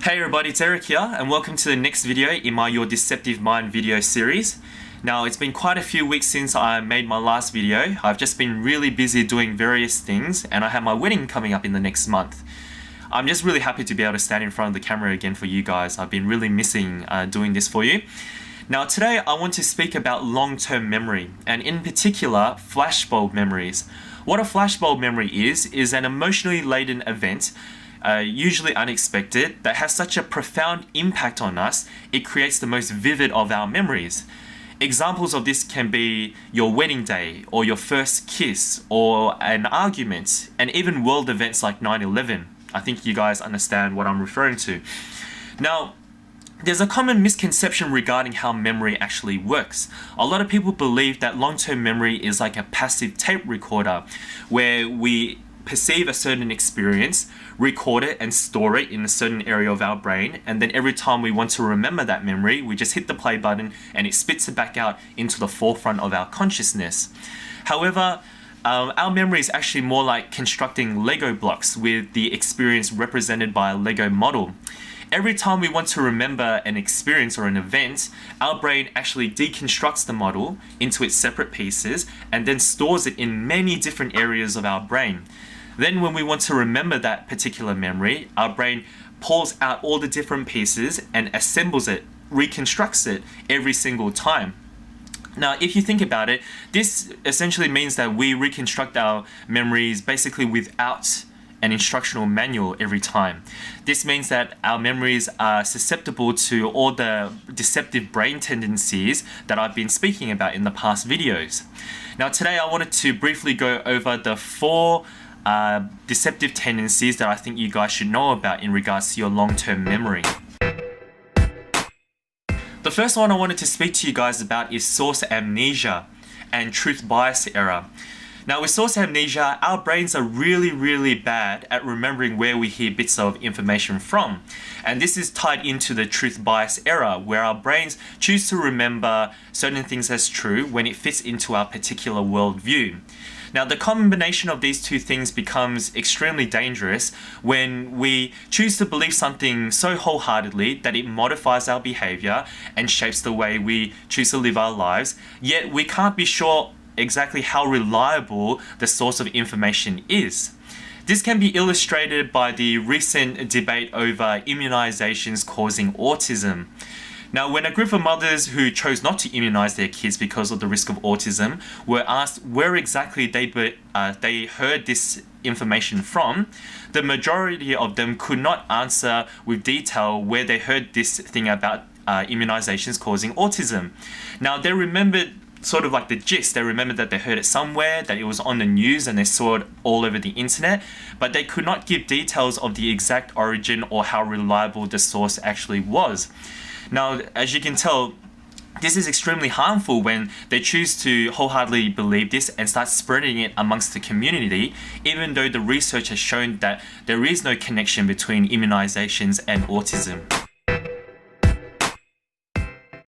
Hey everybody, it's Eric here and welcome to the next video in my Your Deceptive Mind video series. Now it's been quite a few weeks since I made my last video. I've just been really busy doing various things and I have my wedding coming up in the next month. I'm just really happy to be able to stand in front of the camera again for you guys. I've been really missing doing this for you. Now today I want to speak about long-term memory and in particular flashbulb memories. What a flashbulb memory is an emotionally laden event, usually unexpected, that has such a profound impact on us, it creates the most vivid of our memories. Examples of this can be your wedding day, or your first kiss, or an argument, and even world events like 9/11. I think you guys understand what I'm referring to. Now, there's a common misconception regarding how memory actually works. A lot of people believe that long-term memory is like a passive tape recorder, where we perceive a certain experience, record it and store it in a certain area of our brain, and then every time we want to remember that memory, we just hit the play button and it spits it back out into the forefront of our consciousness. However, our memory is actually more like constructing Lego blocks with the experience represented by a Lego model. Every time we want to remember an experience or an event, our brain actually deconstructs the model into its separate pieces and then stores it in many different areas of our brain. Then when we want to remember that particular memory, our brain pulls out all the different pieces and assembles it, reconstructs it every single time. Now, if you think about it, this essentially means that we reconstruct our memories basically without an instructional manual every time. This means that our memories are susceptible to all the deceptive brain tendencies that I've been speaking about in the past videos. Now today I wanted to briefly go over the four deceptive tendencies that I think you guys should know about in regards to your long-term memory. The first one I wanted to speak to you guys about is source amnesia and truth bias error. Now with source amnesia, our brains are really bad at remembering where we hear bits of information from. And this is tied into the truth bias error, where our brains choose to remember certain things as true when it fits into our particular worldview. Now the combination of these two things becomes extremely dangerous when we choose to believe something so wholeheartedly that it modifies our behavior and shapes the way we choose to live our lives, yet we can't be sure exactly how reliable the source of information is. This can be illustrated by the recent debate over immunizations causing autism. Now, when a group of mothers who chose not to immunize their kids because of the risk of autism were asked where exactly they heard this information from, the majority of them could not answer with detail where they heard this thing about immunizations causing autism. Now, they remembered sort of like the gist. They remembered that they heard it somewhere, that it was on the news and they saw it all over the internet, but they could not give details of the exact origin or how reliable the source actually was. Now, as you can tell, this is extremely harmful when they choose to wholeheartedly believe this and start spreading it amongst the community, even though the research has shown that there is no connection between immunizations and autism.